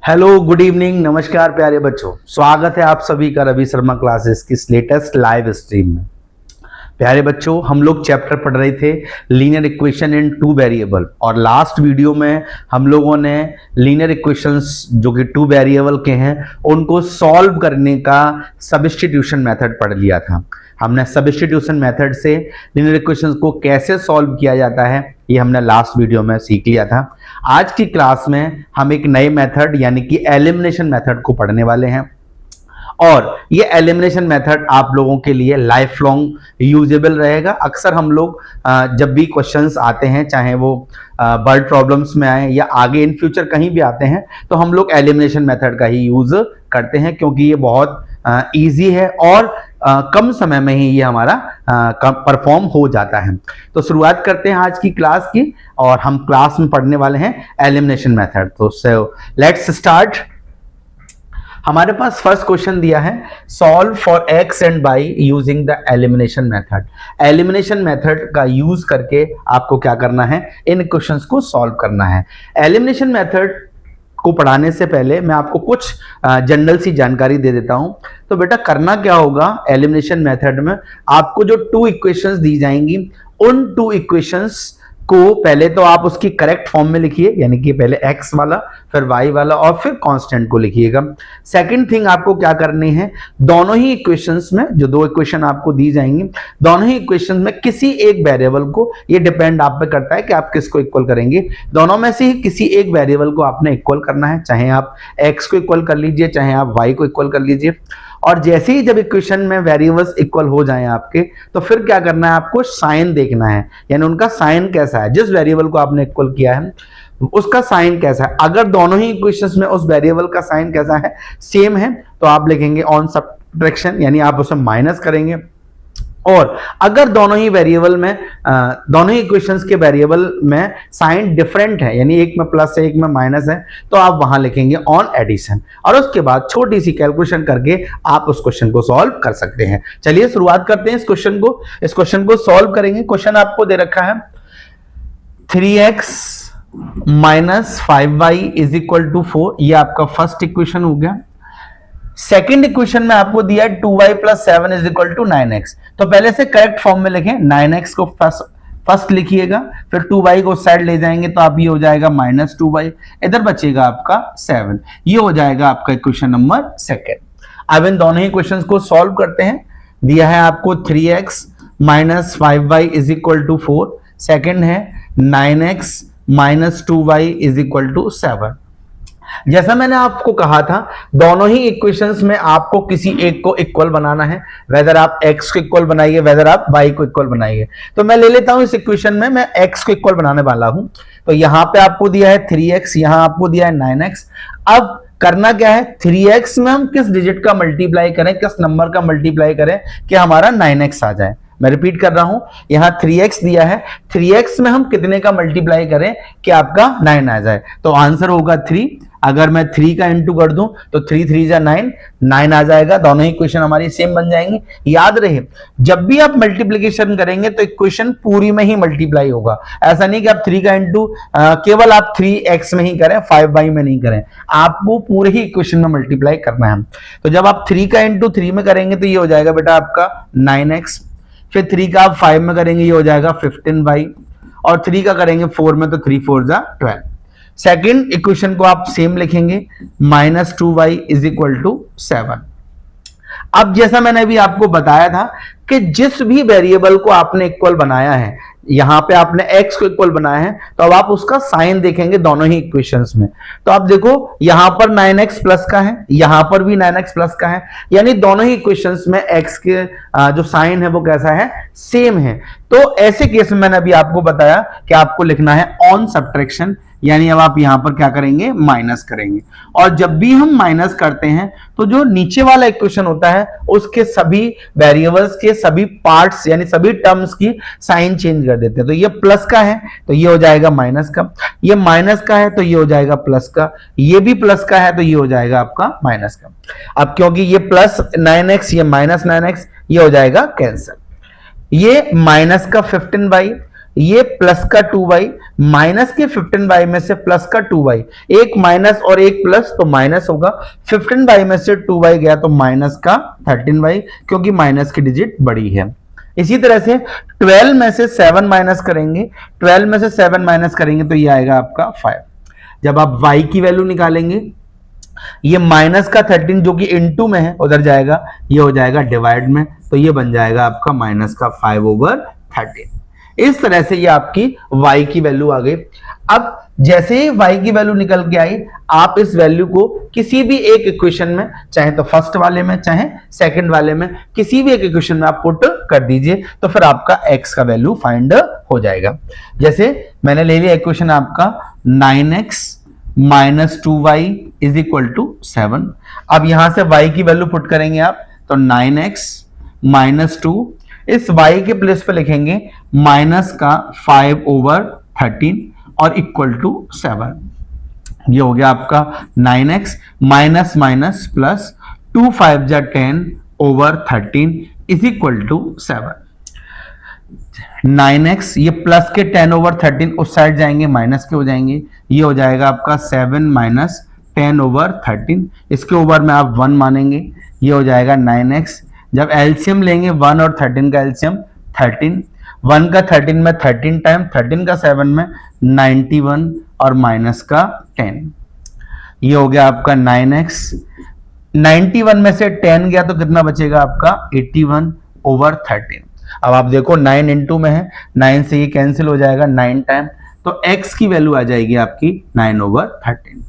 Hello, good evening, नमस्कार प्यारे बच्चों। स्वागत है आप सभी का रवि शर्मा क्लासेस की लेटेस्ट लाइव स्ट्रीम में। प्यारे बच्चों, हम लोग चैप्टर पढ़ रहे थे linear equation in two variable, और लास्ट वीडियो में हम लोगों ने लीनियर इक्वेशंस जो कि टू वेरिएबल के हैं उनको सॉल्व करने का सब्स्टिट्यूशन मेथड पढ़ लिया था। हमने सब्स्टिट्यूशन मेथड से लीनियर इक्वेशंस को कैसे सॉल्व किया जाता है ये हमने लास्ट वीडियो में सीख लिया था। आज की क्लास में हम एक नए मेथड यानी कि एलिमिनेशन मेथड को पढ़ने वाले हैं, और ये एलिमिनेशन मेथड आप लोगों के लिए लाइफ लॉन्ग यूजेबल रहेगा। अक्सर हम लोग जब भी क्वेश्चंस आते हैं, चाहे वो वर्ड प्रॉब्लम्स में आए या आगे इन फ्यूचर कहीं भी आते हैं, तो हम लोग एलिमिनेशन मेथड का ही यूज करते हैं, क्योंकि ये बहुत ईजी है और कम समय में ही ये हमारा परफॉर्म हो जाता है। तो शुरुआत करते हैं आज की क्लास की, और हम क्लास में पढ़ने वाले हैं एलिमिनेशन मेथड। तो लेट्स स्टार्ट। हमारे पास फर्स्ट क्वेश्चन दिया है, solve for x and y using the elimination method. Elimination method का यूज करके आपको क्या करना है, इन क्वेश्चंस को सॉल्व करना है। एलिमिनेशन मेथड को पढ़ाने से पहले मैं आपको कुछ जनरल सी जानकारी दे देता हूं। तो बेटा करना क्या होगा, एलिमिनेशन मेथड में आपको जो टू इक्वेशंस दी जाएंगी, उन टू इक्वेशंस को पहले तो आप उसकी करेक्ट फॉर्म में लिखिए, यानी कि पहले x वाला, फिर y वाला, और फिर कांस्टेंट को लिखिएगा। सेकंड थिंग आपको क्या करनी है, दोनों ही इक्वेशंस में जो दो इक्वेशन आपको दी जाएंगी, दोनों ही इक्वेशंस में किसी एक वेरिएबल को, ये डिपेंड आप पे करता है कि आप किसको इक्वल करेंगे, दोनों में से ही किसी एक वेरिएबल को आपने इक्वल करना है। चाहे आप x को इक्वल कर लीजिए, चाहे आप y को इक्वल कर लीजिए। और जैसे ही जब इक्वेशन में वेरिएबल्स इक्वल हो जाएं आपके, तो फिर क्या करना है, आपको साइन देखना है, यानी उनका साइन कैसा है, जिस वेरिएबल को आपने इक्वल किया है उसका साइन कैसा है। अगर दोनों ही इक्वेशंस में उस वेरिएबल का साइन कैसा है, सेम है, तो आप लिखेंगे ऑन सब्ट्रैक्शन, यानी आप उसे माइनस करेंगे। और अगर दोनों ही वेरिएबल में दोनों ही इक्वेशंस के वेरिएबल में साइन डिफरेंट है, यानी एक में प्लस है एक में माइनस है, तो आप वहां लिखेंगे ऑन एडिशन, और उसके बाद छोटी सी कैलकुलेशन करके आप उस क्वेश्चन को सॉल्व कर सकते हैं। चलिए शुरुआत करते हैं इस क्वेश्चन को सॉल्व करेंगे। क्वेश्चन आपको दे रखा है 3x minus 5y is equal to 4, ये आपका फर्स्ट इक्वेशन हो गया। सेकेंड इक्वेशन में आपको दिया है 2y plus 7 is equal to 9x। तो पहले से करेक्ट फॉर्म में लिखें, 9x को फर्स्ट लिखिएगा, फिर 2y को साइड ले जाएंगे तो आप ये हो जाएगा माइनस 2y, इधर बचेगा आपका 7, ये हो जाएगा आपका इक्वेशन नंबर सेकेंड। अब इन दोनों ही इक्वेशंस को सॉल्व करते हैं। दिया है आपको 3x minus 5y is equal to 4, second है 9x minus 2y is equal to 7। जैसा मैंने आपको कहा था, दोनों ही इक्वेशंस में आपको किसी एक को इक्वल बनाना है, वेदर आप x को इक्वल बनाइए, वेदर आप y को इक्वल बनाइए। तो मैं ले लेता हूं इस इक्वेशन में मैं x को इक्वल बनाने वाला हूं। तो यहां पे आपको दिया है 3x, यहां आपको दिया है 9x। अब करना क्या है, 3x में हम किस डिजिट का मल्टीप्लाई करें, किस नंबर का मल्टीप्लाई करें कि हमारा 9x आ जाए। मैं रिपीट कर रहा हूं, यहां 3x दिया है, 3x में हम कितने का मल्टीप्लाई करें कि आपका 9 आ जाए। तो आंसर होगा 3। अगर मैं 3 का इंटू कर दूं तो 3 3 जा 9 आ जाएगा। दोनों ही इक्वेशन हमारी सेम बन जाएंगी। याद रहे, जब भी आप मल्टीप्लिकेशन करेंगे तो इक्वेशन पूरी में ही मल्टीप्लाई होगा। ऐसा नहीं कि आप 3 का इंटू केवल आप 3x में ही करें, 5y में नहीं करें, आपको पूरे ही इक्वेशन में मल्टीप्लाई करना है। तो जब आप 3 का इंटू 3 में करेंगे तो ये हो जाएगा बेटा आपका 9x, फिर 3 का आप 5 में करेंगे ये हो जाएगा 15y, और 3 का करेंगे 4 में तो 3 4 जा 12। सेकेंड इक्वेशन को आप सेम लिखेंगे, minus 2y is equal to 7। अब जैसा मैंने अभी आपको बताया था कि जिस भी वेरिएबल को आपने इक्वल बनाया है, यहां पे आपने x को इक्वल बनाया है, तो अब आप उसका साइन देखेंगे दोनों ही इक्वेशंस में। तो आप देखो यहां पर 9x प्लस का है, यहां पर भी 9x प्लस का है, यानी दोनों ही इक्वेशंस में x के जो साइन है वो कैसा है, सेम है। तो ऐसे केस में मैंने अभी आपको बताया कि आपको लिखना है ऑन सब्ट्रैक्शन, यानी अब आप यहां पर क्या करेंगे, माइनस करेंगे। और जब भी हम माइनस करते हैं तो जो नीचे वाला इक्वेशन होता है उसके सभी वेरिएबल्स के सभी पार्ट्स यानी सभी टर्म्स की साइन चेंज कर देते हैं। तो ये प्लस का है तो ये हो जाएगा माइनस का, ये माइनस का है तो ये हो जाएगा प्लस का, ये भी प्लस का है तो ये हो जाएगा आपका माइनस का। अब क्योंकि ये प्लस 9x ये माइनस 9x, ये हो जाएगा कैंसिल। ये माइनस का 15y ये प्लस का 2y माइनस के 15y में से प्लस का 2y, एक माइनस और एक प्लस तो माइनस होगा, 15y में से 2y गया तो माइनस का 13y, क्योंकि माइनस की डिजिट बड़ी है। इसी तरह से 12 में से 7 माइनस करेंगे, 12 में से 7 माइनस करेंगे तो ये आएगा आपका 5। जब आप y की वैल्यू निकालेंगे, ये माइनस का 13 जो कि इनटू में है उधर जाएगा, ये हो जाएगा डिवाइड में, तो ये बन जाएगा आपका माइनस का 5/13। इस तरह से ये आपकी y की वैल्यू आ गई। अब जैसे ही y की वैल्यू निकल के आई, आप इस वैल्यू को किसी भी एक इक्वेशन में, चाहे तो फर्स्ट वाले में चाहे सेकंड वाले में, किसी भी एक इक्वेशन में आप पुट कर दीजिए, तो फिर आपका x का वैल्यू फाइंड हो जाएगा। जैसे मैंने ले लिया इक्वेशन आपका 9x minus 2y is equal to 7। अब यहां से y की वैल्यू पुट करेंगे आप, तो 9x माइनस 2, इस y के प्लेस पे लिखेंगे माइनस का 5/13 और इक्वल टू 7। ये हो गया आपका 9x माइनस माइनस प्लस 2 5 जा 10/13 इज इक्वल टू 7। 9x ये प्लस के 10/13 उस साइड जाएंगे, माइनस के हो जाएंगे, ये हो जाएगा आपका 7 माइनस 10/13, इसके ऊपर में आप 1 मानेंगे, ये हो जाएगा 9x। जब एलसीएम लेंगे 1 और 13 का एलसीएम 13, 1 का 13 में 13 टाइम, 13 का 7 में 91 और माइनस का 10, ये हो गया आपका 9x। 91 में से 10 गया तो कितना बचेगा आपका 81/13। अब आप देखो 9 इंटू में है, 9 से ये कैंसिल हो जाएगा 9 टाइम, तो x की वैल्यू आ जाएगी आपकी 9/13।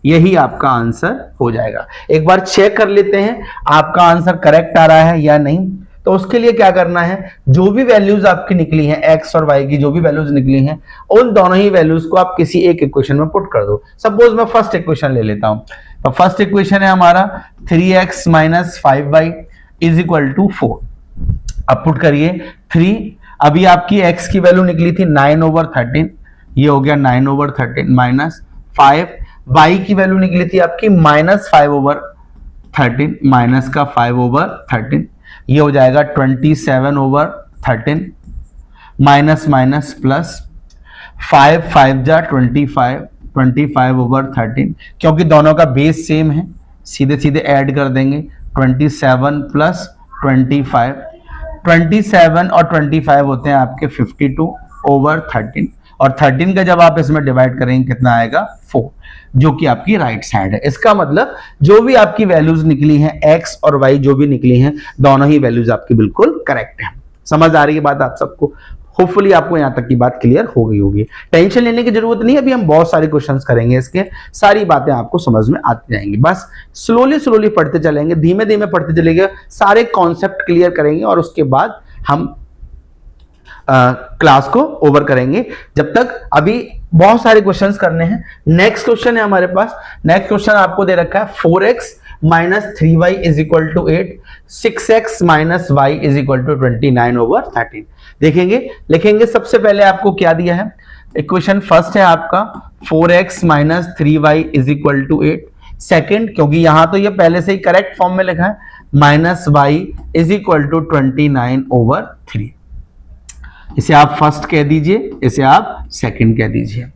यही आपका आंसर हो जाएगा। एक बार चेक कर लेते हैं आपका आंसर करेक्ट आ रहा है या नहीं। तो उसके लिए क्या करना है, जो भी वैल्यूज आपकी निकली हैं, x और y की जो भी वैल्यूज निकली हैं, उन दोनों ही वैल्यूज को आप किसी एक इक्वेशन में पुट कर दो। सपोज मैं फर्स्ट इक्वेशन ले लेता हूं, तो फर्स्ट इक्वेशन है हमारा 3x minus 5y is equal to 4। अब पुट करिए 3, अभी आपकी x की वैल्यू निकली थी 9/13, ये हो गया 9/13 माइनस 5, y की वैल्यू निकली थी आपकी माइनस 5/13, माइनस का 5/13, ये हो जाएगा 27/13 माइनस माइनस प्लस 5 5 जा 25, 25/13, क्योंकि दोनों का बेस सेम है, सीधे सीधे ऐड कर देंगे 27 प्लस 25, 27 और 25 होते हैं आपके 52/13, और 13 का जब आप इसमें डिवाइड करेंगे कितना आएगा 4, जो कि आपकी राइट साइड है। इसका मतलब जो भी आपकी वैल्यूज निकली हैं x और y जो भी निकली हैं, दोनों ही वैल्यूज आपकी बिल्कुल करेक्ट है। समझ आ रही है बात आप सबको? होपफुली आपको यहां तक की बात क्लियर हो गई होगी। टेंशन लेने की जरूरत नहीं, अभी हम बहुत सारे क्वेश्चंस करेंगे, इसके सारी बातें आपको समझ में आती जाएंगी। बस स्लोली स्लोली पढ़ते चलेंगे, धीमे धीमे पढ़ते चलेंगे, सारे कॉन्सेप्ट क्लियर करेंगे और उसके बाद हम क्लास को ओवर करेंगे। जब तक अभी बहुत सारे क्वेश्चंस करने हैं। नेक्स्ट क्वेश्चन है हमारे पास, नेक्स्ट क्वेश्चन आपको दे रखा है 4x minus 3y is equal to 8, 6x minus y is equal to 29/13। देखेंगे, लिखेंगे। सबसे पहले आपको क्या दिया है, इक्वेशन फर्स्ट है आपका 4x minus 3y is equal to 8। Second, क्योंकि यहां तो ये पहले से ही करेक्ट फॉर्म में लिखा है, minus y is equal to 29/3। इसे आप फर्स्ट कह दीजिए, इसे आप सेकंड कह दीजिए।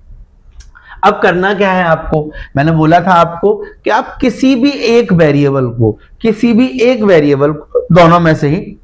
अब करना क्या है आपको, मैंने बोला था आपको कि आप किसी भी एक वेरिएबल को, दोनों में से ही,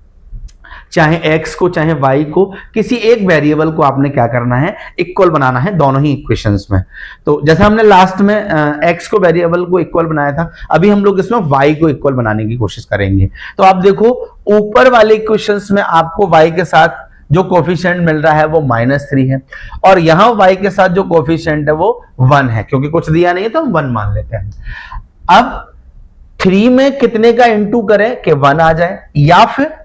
चाहे x को चाहे y को, किसी एक वेरिएबल को आपने क्या करना है, इक्वल बनाना है दोनों ही इक्वेशंस में। तो जैसे हमने लास्ट में x को वेरिएबल को इक्वल बनाया था, अभी हम लोग इसमें y को इक्वल बनाने की कोशिश करेंगे। तो आप देखो, ऊपर वाले इक्वेशंस में आपको y के साथ जो कोफिशिएंट मिल रहा है वो -3 है, और यहां y के साथ जो कोफिशिएंट है वो 1 है, क्योंकि कुछ दिया नहीं है तो हम 1 मान लेते हैं। अब 3 में कितने का इंटू करें कि 1 आ जाए, या फिर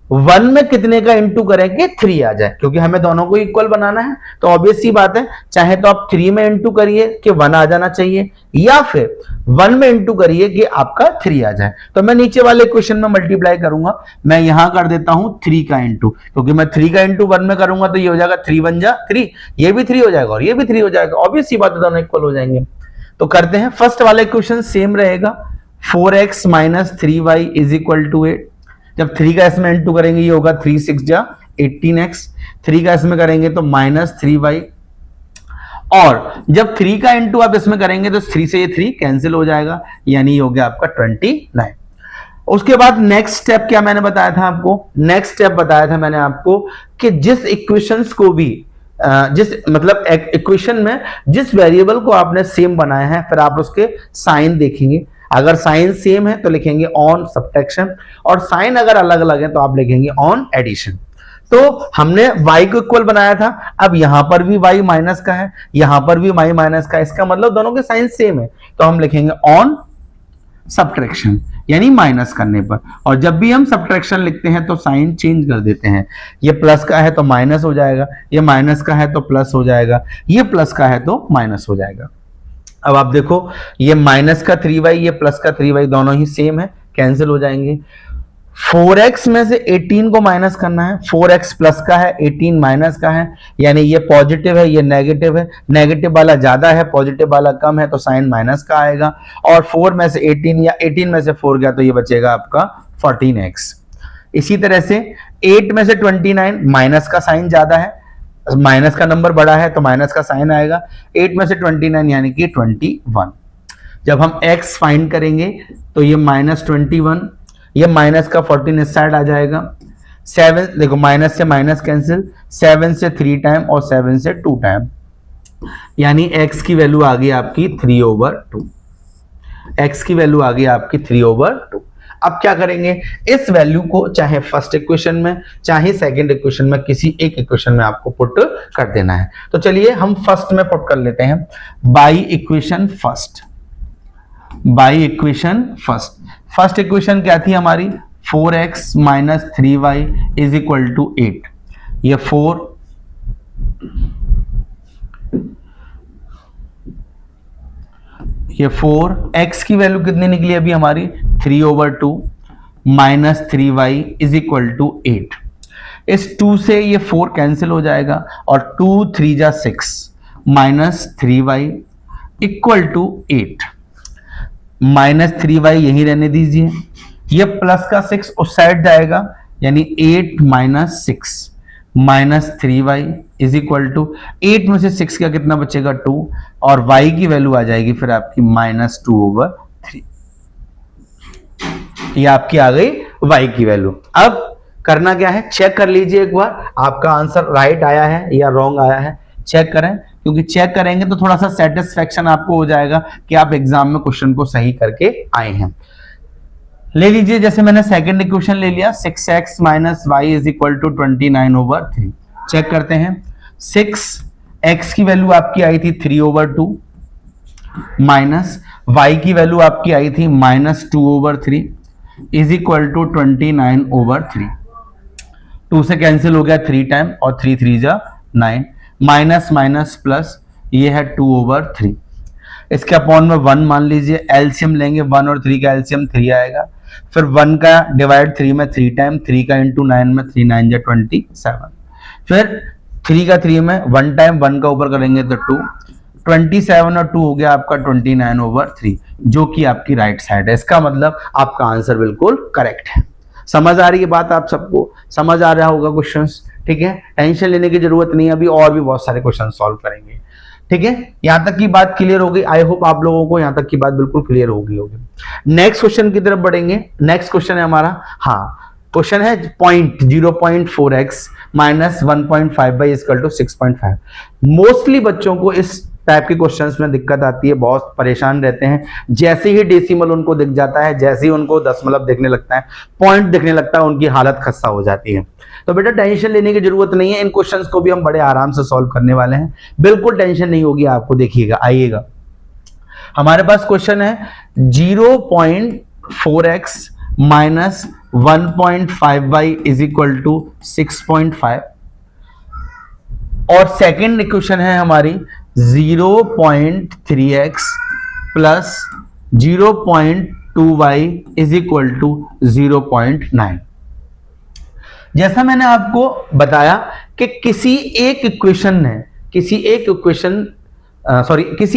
1 में कितने का इंटू करें कि 3 आ जाए, क्योंकि हमें दोनों को इक्वल बनाना है। तो ऑब्वियस सी बात है, चाहे तो आप 3 में इंटू करिए कि 1 आ जाना चाहिए, या फिर 1 में इंटू करिए कि आपका 3 आ जाए। तो मैं नीचे वाले क्वेश्चन में मल्टीप्लाई करूंगा, मैं यहां कर देता हूं 3 का इंटू, क्योंकि मैं 3 का इंटू 1 में करूंगा तो ये हो जाएगा 3 1 जा 3, ये भी 3 हो जाएगा और ये भी 3 हो जाएगा। ऑब्वियस सी बात है, दोनों इक्वल हो जाएंगे। तो करते हैं, फर्स्ट वाला क्वेश्चन सेम रहेगा, 4x minus 3y is equal to 8। जब 3 का इसमें इंटू करेंगे, ये होगा 3 6 जा 18x, 3 का इसमें करेंगे तो -3y, और जब 3 का इंटू आप इसमें करेंगे तो 3 से ये 3 कैंसिल हो जाएगा, यानी ये हो गया आपका 29। उसके बाद नेक्स्ट स्टेप क्या मैंने बताया था आपको, नेक्स्ट स्टेप बताया था मैंने आपको कि जिस इक्वेशंस को भी जिस मतलब इक्वेशन में जिस वेरिएबल को आपने सेम बनाया है, फिर आप उसके साइन देखेंगे, अगर साइन सेम है तो लिखेंगे ऑन सब्ट्रैक्शन, और साइन अगर अलग अलग है तो आप लिखेंगे ऑन एडिशन। तो हमने y को इक्वल बनाया था, अब यहां पर भी y माइनस का है, यहां पर भी y माइनस का है, इसका मतलब दोनों के साइन सेम है, तो हम लिखेंगे ऑन सब्ट्रैक्शन, यानी माइनस करने पर। और जब भी हम सब्ट्रैक्शन लिखते हैं तो साइन चेंज कर देते हैं, ये प्लस का है तो माइनस हो जाएगा, ये माइनस का है तो प्लस हो जाएगा, ये प्लस का है तो माइनस हो जाएगा। अब आप देखो ये माइनस का 3y, ये प्लस का 3y, दोनों ही सेम है, कैंसिल हो जाएंगे। 4x में से 18 को माइनस करना है, 4x प्लस का है, 18 माइनस का है, यानी ये पॉजिटिव है, ये नेगेटिव है, नेगेटिव वाला ज्यादा है, पॉजिटिव वाला कम है, तो साइन माइनस का आएगा। और 4 में से 18 या 18 में से 4 गया तो ये बचेगा आपका 14x। इसी तरह से 8 में से 29, माइनस का साइन ज्यादा है, माइनस का नंबर बड़ा है तो माइनस का साइन आएगा, 8 में से 29 यानी कि 21। जब हम x फाइंड करेंगे तो ये -21, ये माइनस का 14 इस साइड आ जाएगा। 7 देखो, माइनस से माइनस कैंसिल, 7 से 3 टाइम और 7 से 2 टाइम, यानी x की वैल्यू आ गई आपकी 3/2। x की वैल्यू आ गई आपकी 3/2। अब क्या करेंगे, इस वैल्यू को चाहे फर्स्ट इक्वेशन में चाहे सेकंड इक्वेशन में, किसी एक इक्वेशन में आपको पुट कर देना है। तो चलिए हम फर्स्ट में पुट कर लेते हैं, by equation first. By equation first, first equation क्या थी हमारी, 4x minus 3y is equal to 8। ये 4 x की वैल्यू कितनी निकली अभी हमारी, 3/2 minus 3y is equal to 8। इस 2 से ये 4 कैंसिल हो जाएगा, और 2 3 जा 6 minus 3y equal to 8। Minus 3y यही रहने दीजिए, ये प्लस का 6 उस साइड जाएगा, यानी 8 minus 6 minus 3y is equal to 8 में से 6 का कितना बचेगा 2, और y की वैल्यू आ जाएगी फिर आपकी -2/3। ये आपकी आ गई y की वैल्यू। अब करना क्या है, चेक कर लीजिए एक बार आपका आंसर राइट आया है या रॉन्ग आया है, चेक करें, क्योंकि चेक करेंगे तो थोड़ा सा सेटिस्फेक्शन आपको हो जाएगा कि आप एग्जाम में क्वेश्चन को सही करके आए हैं। ले लीजिए, जैसे मैंने सेकंड इक्वेशन ले लिया, 6x minus y is equal to 29/3। Check करते हैं, 6x की वैल्यू आपकी आई थी 3/2 माइनस y की वैल्यू आपकी आई थी -2/3 इज इक्वल टू 29/3। 2 से कैंसिल हो गया 3 टाइम, और 3 3 जा 9, माइनस माइनस प्लस, ये है 2/3। इसके अपॉन में 1 मान लीजिए, एलसीएम लेंगे, 1 और 3 का एलसीएम 3 आएगा, फिर 1 का डिवाइड 3 में 3 टाइम, 3 का इंटू 9 में 3 9 जा 27, फिर 3 का 3 में 1 टाइम, 1 का ऊपर करेंगे तो 2, 27 और 2 हो गया आपका 29/3, जो कि आपकी राइट साइड है। इसका मतलब आपका आंसर बिल्कुल करेक्ट है। समझ आ रही है बात, आप सबको समझ आ रहा होगा क्वेश्चंस, ठीक है, टेंशन लेने की जरूरत नहीं है, अभी और भी बहुत सारे क्वेश्चन सॉल्व करेंगे, ठीक है। यहां तक की बात क्लियर हो गई, आई होप आप लोगों को यहां तक की बात बिल्कुल क्लियर हो गई होगी। नेक्स्ट क्वेश्चन की तरफ बढ़ेंगे। नेक्स्ट क्वेश्चन है हमारा, हाँ क्वेश्चन है 0.4x minus 1.5 is equal to 6.5। Mostly बच्चों को इस टाइप के क्वेश्चंस में दिक्कत आती है, बहुत परेशान रहते हैं। जैसे ही डेसिमल उनको दिख जाता है, जैसे ही उनको दशमलव दिखने लगता है, पॉइंट दिखने लगता है, उनकी हालत खस्ता हो जाती है। तो बेटा टेंशन लेने की जरूरत नहीं है, इन क्वेश्चंस को भी हम बड़े आराम से सॉल्व करने वाले हैं, बिल्कुल टेंशन नहीं होगी आपको। देखिएगा, आइएगा, हमारे पास क्वेश्चन है 0.4x minus 1.5y is equal to 6.5, और सेकेंड इक्वेशन है हमारी 0.3x plus 0.2y is equal to 0.9। जैसा मैंने आपको बताया कि किसी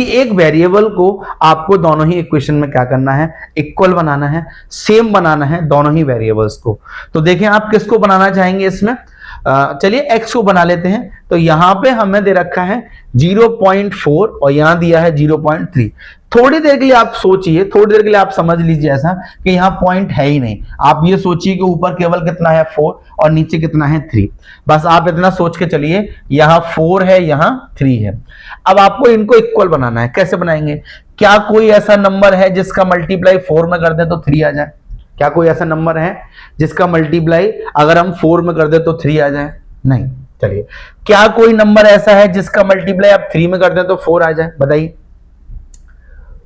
एक वेरिएबल को आपको दोनों ही इक्वेशन में क्या करना है, इक्वल बनाना है, सेम बनाना है दोनों ही वेरिएबल्स को। तो देखें आप किसको बनाना चाहेंगे इसमें, चलिए x को बना लेते हैं। तो यहां पे हमें दे रखा है 0.4 और यहां दिया है 0.3। थोड़ी देर के लिए आप सोचिए, थोड़ी देर के लिए आप समझ लीजिए ऐसा कि यहां पॉइंट है ही नहीं। आप ये सोचिए कि ऊपर केवल कितना है 4 और नीचे कितना है 3। बस आप इतना सोच के चलिए, यहां 4 है, यहां 3 है। अब आपको इनको इक्वल बनाना है। कैसे बनाएंगे? क्या कोई ऐसा नंबर है जिसका मल्टीप्लाई 4 में कर दे तो 3 आ जाए? क्या कोई ऐसा नंबर है जिसका मल्टीप्लाई अगर हम 4 में कर दे तो 3 आ जाए? नहीं। चलिए, क्या कोई नंबर ऐसा है जिसका मल्टीप्लाई आप 3 में कर दे तो 4 आ जाए? बताइए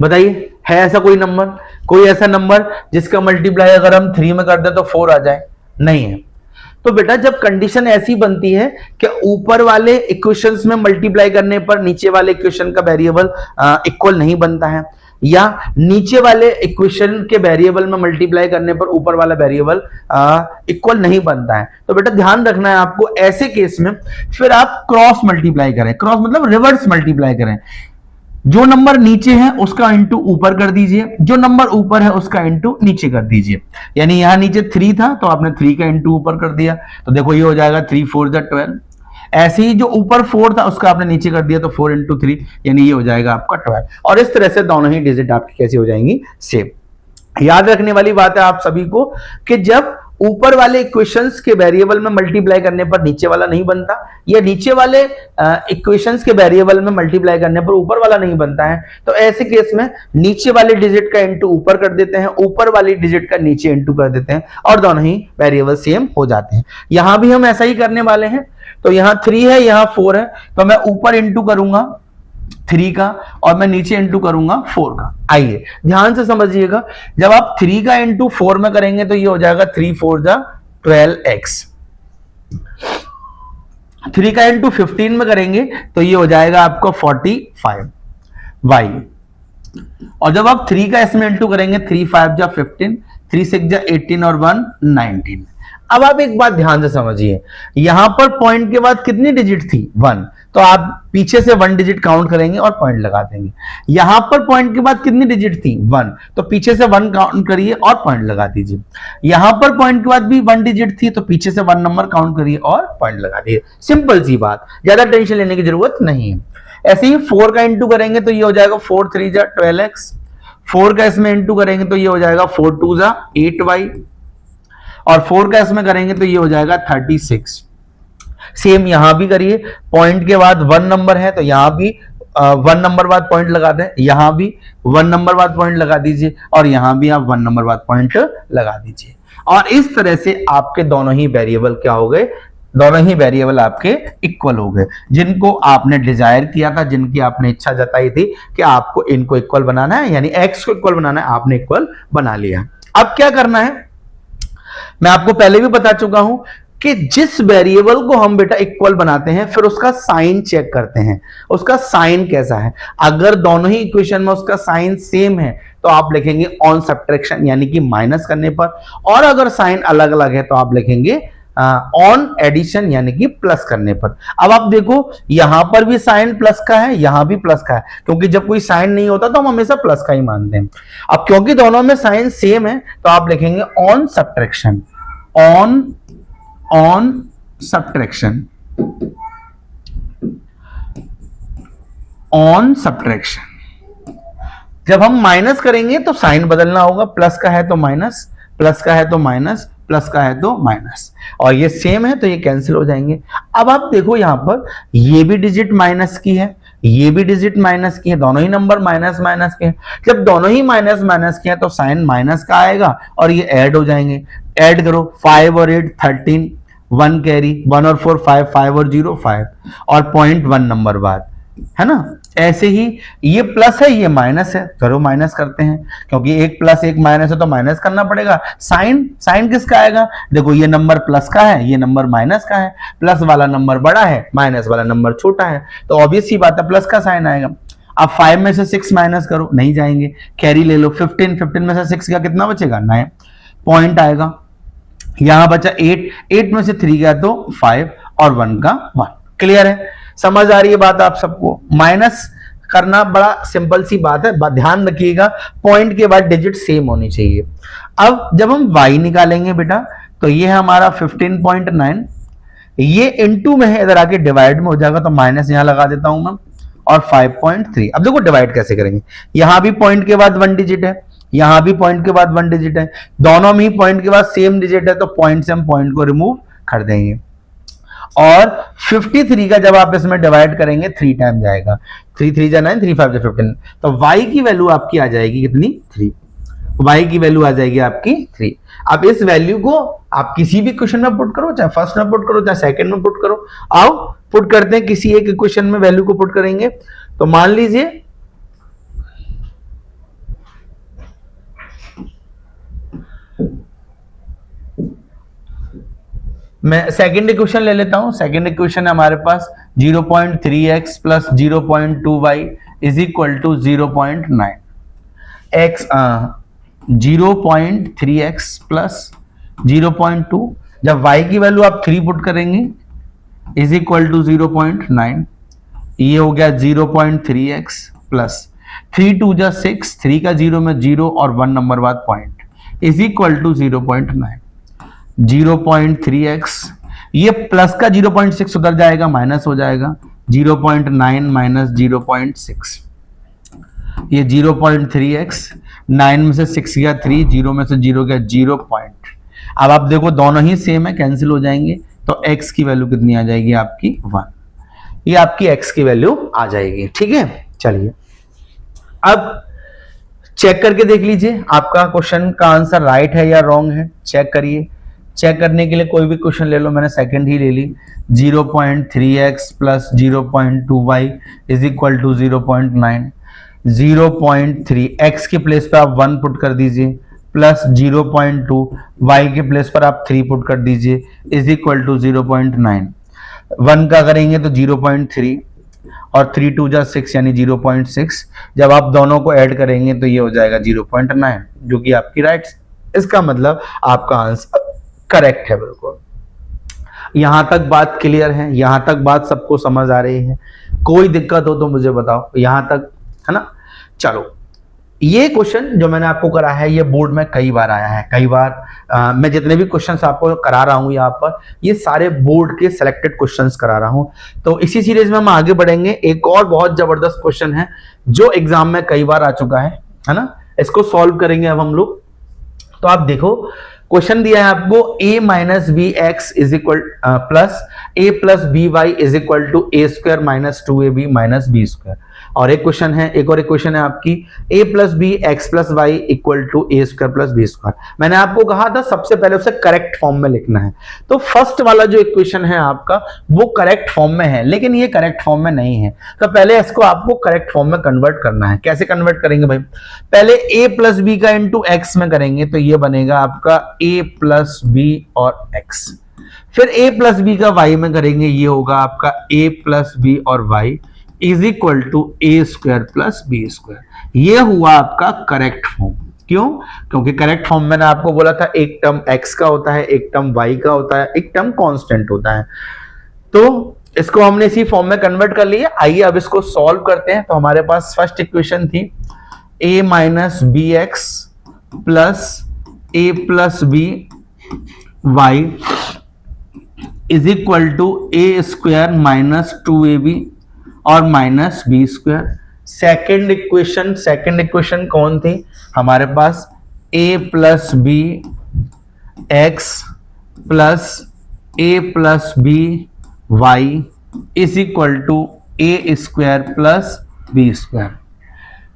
बताइए, है ऐसा कोई नंबर? कोई ऐसा नंबर जिसका मल्टीप्लाई अगर हम 3 में कर दे तो 4 आ जाए? नहीं है। तो बेटा जब कंडीशन ऐसी बनती है कि ऊपर वाले इक्वेशंस में मल्टीप्लाई करने पर नीचे वाले इक्वेशन का वेरिएबल इक्वल नहीं बनता है, या नीचे वाले इक्वेशन के वेरिएबल में मल्टीप्लाई करने पर ऊपर वाला वेरिएबल इक्वल नहीं बनता है, तो बेटा ध्यान रखना है आपको, ऐसे केस में फिर आप क्रॉस मल्टीप्लाई करें। क्रॉस मतलब रिवर्स मल्टीप्लाई करें। जो नंबर नीचे है उसका इंटू ऊपर कर दीजिए, जो नंबर ऊपर है उसका इंटू नीचे कर दीजिए। यानी यहां नीचे 3 था तो आपने 3 का इंटू ऊपर कर दिया, तो देखो ये हो जाएगा 3 4 12। ऐसे ही जो ऊपर 4 था उसका आपने नीचे कर दिया तो 4 इंटू 3, यानी ये हो जाएगा आपका 12। और इस तरह से दोनों ही डिजिट आपकी कैसी हो जाएंगी? सेम। याद रखने वाली बात है आप सभी को कि जब ऊपर वाले इक्वेशंस के वेरिएबल में मल्टीप्लाई करने पर नीचे वाला नहीं बनता, या नीचे वाले इक्वेशंस के वेरिएबल में मल्टीप्लाई करने पर ऊपर वाला नहीं बनता है, तो ऐसे केस में नीचे वाले डिजिट का इंटू ऊपर कर देते हैं, ऊपर वाली डिजिट का नीचे इंटू कर देते हैं, और दोनों ही वेरिएबल सेम हो जाते हैं। यहां भी हम ऐसा ही करने वाले हैं। तो यहां 3 है, यहां 4 है, तो मैं ऊपर इंटू करूंगा 3 का और मैं नीचे इंटू करूंगा 4 का। आइए ध्यान से समझिएगा, जब आप 3 का इंटू 4 में करेंगे तो ये हो जाएगा 3 4 जा 12x। 3 का इंटू 15 में करेंगे तो ये हो जाएगा आपको 45y। और जब आप 3 का इसमें इंटू करेंगे 3 5 जा 15, 3 6 जा 18 और 1 19। अब आप एक बात ध्यान से समझिए, यहां पर पॉइंट के बाद कितनी डिजिट थी? 1, तो आप पीछे से 1 डिजिट काउंट करेंगे और पॉइंट लगा देंगे। यहां पर पॉइंट के बाद कितनी डिजिट थी? 1, तो पीछे से 1 काउंट करिए और पॉइंट लगा दीजिए। यहां पर पॉइंट के बाद भी 1 डिजिट थी, तो पीछे से 1 नंबर काउंट करिए और पॉइंट लगा दीजिए। सिंपल सी बात, ज्यादा टेंशन लेने की जरूरत नहीं है। ऐसे ही 4 का इंटू करेंगे तो ये हो जाएगा 4 3 जा 12x। 4 का इसमें इंटू करेंगे तो ये हो जाएगा 4 2 जा 8y, और 4 का इसमें करेंगे तो ये हो जाएगा 36। सेम यहां भी करिए, पॉइंट के बाद 1 नंबर है तो यहां भी 1 नंबर बाद पॉइंट लगा दें, यहां भी 1 नंबर बाद पॉइंट लगा दीजिए, और यहां भी आप 1 नंबर बाद पॉइंट लगा दीजिए। और इस तरह से आपके दोनों ही वेरिएबल क्या हो गए? दोनों ही वेरिएबल आपके इक्वल हो गए, जिनको आपने डिजायर किया था, जिनकी आपने इच्छा जताई थी कि आपको इनको इक्वल बनाना है, यानी x को इक्वल बनाना है, आपने इक्वल बना लिया। अब क्या करना है, मैं आपको पहले भी बता चुका हूं कि जिस वेरिएबल को हम बेटा इक्वल बनाते हैं फिर उसका साइन चेक करते हैं, उसका साइन कैसा है। अगर दोनों ही इक्वेशन में उसका साइन सेम है तो आप लिखेंगे ऑन सब्ट्रैक्शन, यानी कि माइनस करने पर, और अगर साइन अलग अलग है तो आप लिखेंगे ऑन एडिशन, यानी कि प्लस करने पर। अब आप देखो यहां पर भी साइन प्लस का है, यहां भी प्लस का है, क्योंकि जब कोई साइन नहीं होता तो हम हमेशा प्लस का ही मानते हैं। अब क्योंकि दोनों में साइन सेम है तो आप लिखेंगे on subtraction, on subtraction, on subtraction. जब हम माइनस करेंगे तो साइन बदलना होगा, प्लस का है तो माइनस, प्लस का है तो माइनस, प्लस का है तो माइनस, और ये सेम है तो ये कैंसिल हो जाएंगे। अब आप देखो यहां पर ये भी डिजिट माइनस की है, ये भी डिजिट माइनस की है, दोनों ही नंबर माइनस माइनस के हैं। जब दोनों ही माइनस माइनस के हैं तो साइन माइनस का आएगा और ये ऐड हो जाएंगे। ऐड करो, 5 और 8 13, 1 कैरी, 1 और 4 5, 5 और 0 5, और पॉइंट 1 नंबर बाद, है ना। ऐसे ही ये प्लस है ये माइनस है, करो माइनस करते हैं, क्योंकि एक प्लस एक माइनस है तो माइनस करना पड़ेगा। साइन साइन किसका आएगा? देखो ये नंबर प्लस का है, ये नंबर माइनस का है, प्लस वाला नंबर बड़ा है, माइनस वाला नंबर छोटा है, तो ऑब्वियस सी बात है प्लस का साइन आएगा। अब 5 में से 6 माइनस करो, नहीं जाएंगे, कैरी ले लो, 15 में से 6 का कितना बचेगा? 9, पॉइंट आएगा। यहां बचा 8 में से 3 गया तो 5 और 1 का 1। क्लियर है? समझ आ रही है बात आप सबको? माइनस करना बड़ा सिंपल सी बात है, ध्यान रखिएगा पॉइंट के बाद डिजिट सेम होनी चाहिए। अब जब हम y निकालेंगे बेटा तो ये है हमारा 15.9, ये इनटू में है, इधर आके डिवाइड में हो जाएगा, तो माइनस यहां लगा देता हूं मैं, और 5.3। अब देखो डिवाइड कैसे करेंगे, यहां भी पॉइंट के बाद 1 डिजिट है, यहां भी पॉइंट के बाद 1 डिजिट है, दोनों में ही पॉइंट के बाद सेम डिजिट है, तो पॉइंट से हम पॉइंट को रिमूव कर देंगे। और 53 का जब आप इसमें डिवाइड करेंगे 3 टाइम जाएगा, 3 3 जा 9, 3 5 जा 15, तो y की वैल्यू आपकी आ जाएगी कितनी, 3। y की वैल्यू आ जाएगी आपकी 3। अब इस वैल्यू को आप किसी भी क्वेश्चन में पुट करो, चाहे फर्स्ट में पुट करो, चाहे सेकंड में पुट करो। आओ पुट करते हैं, किसी एक इक्वेशन में वैल्यू को पुट करेंगे। तो मान लीजिए मैं सेकंड इक्वेशन ले लेता हूं। सेकंड इक्वेशन है हमारे पास 0.3x plus 0.2y is equal to 0.9 x 0.3x plus 0.2, जब y की वैल्यू आप 3 पुट करेंगे इज इक्वल टू 0.9, ये हो गया 0.3x प्लस 3 2 जा 6, 3 का 0 में 0 और 1 नंबर बाद point is equal to 0.9। 0.3x, ये प्लस का 0.6 उधर जाएगा, माइनस हो जाएगा, 0.9 माइनस 0.6, ये 0.3x, 9 में से 6 गया 3, 0 में से 0 गया 0 पॉइंट। अब आप देखो दोनों ही सेम है, कैंसिल हो जाएंगे, तो x की वैल्यू कितनी आ जाएगी आपकी 1। ये आपकी x की वैल्यू आ जाएगी। ठीक है, चलिए अब चेक करके देख लीजिए आपका क्वेश्चन का आंसर राइट है या रॉन्ग है। चेक करिए। चेक करने के लिए कोई भी क्वेश्चन ले लो, मैंने सेकंड ही ले ली। 0.3x plus 0.2y is equal to 0.9। 0.3 x के प्लेस पर आप 1 पुट कर दीजिए, प्लस 0.2 y के प्लेस पर आप 3 पुट कर दीजिए, इज इक्वल टू 0.9। 1 का करेंगे तो 0.3 और 3 2 जा 6 यानी 0.6। जब आप दोनों को ऐड करेंगे तो ये हो जाएगा 0.9, जो कि आपकी राइट। इसका मतलब आपका आंसर करेक्ट है। बिल्कुल, यहां तक बात क्लियर है, यहां तक बात सबको समझ आ रही है? कोई दिक्कत हो तो मुझे बताओ, यहां तक है ना। चलो, ये क्वेश्चन जो मैंने आपको करा है ये बोर्ड में कई बार आया है। कई बार मैं जितने भी क्वेश्चंस आपको करा रहा हूं यहाँ पर, ये सारे बोर्ड के सिलेक्टेड क्वेश्चंस करा रहा हूं। तो इसी सीरीज में हम आगे बढ़ेंगे। एक और बहुत जबरदस्त क्वेश्चन है जो एग्जाम में कई बार आ चुका है ना। इसको सॉल्व करेंगे अब हम लोग। तो आप देखो, क्वेश्चन दिया है आपको a minus B x is equal plus a plus B Y is equal to A square minus 2ab minus B square. और एक क्वेश्चन है, एक और इक्वेशन है आपकी a plus B x plus y equal to A square plus B square. मैंने आपको कहा था सबसे पहले उसे करेक्ट फॉर्म में लिखना है। तो फर्स्ट वाला जो इक्वेशन है आपका वो करेक्ट फॉर्म में है, लेकिन ये करेक्ट फॉर्म में नहीं है। तो पहले इसको आपको करेक्ट फॉर्म में कन्वर्ट करना है। कैसे कन्वर्ट करेंगे भाई? पहले a प्लस बी का इंटू एक्स में करेंगे तो ये बनेगा आपका a प्लस बी और x। फिर a प्लस बी का y में करेंगे, ये होगा आपका a प्लस बी और y is equal to A square plus B square. ये हुआ आपका करेक्ट फॉर्म। क्यों? क्योंकि करेक्ट फॉर्म मैंने आपको बोला था एक टर्म x का होता है, एक टर्म y का होता है, एक टर्म कांस्टेंट होता है। तो इसको हमने इसी फॉर्म में कन्वर्ट कर लिया। आइए अब इसको सॉल्व करते हैं। तो हमारे पास फर्स्ट इक्वेशन थी a minus B x plus a plus B Y is equal to A square minus 2ab और minus B square. Second equation कौन थी हमारे पास? a plus B x plus a plus B Y is equal to A square plus B square.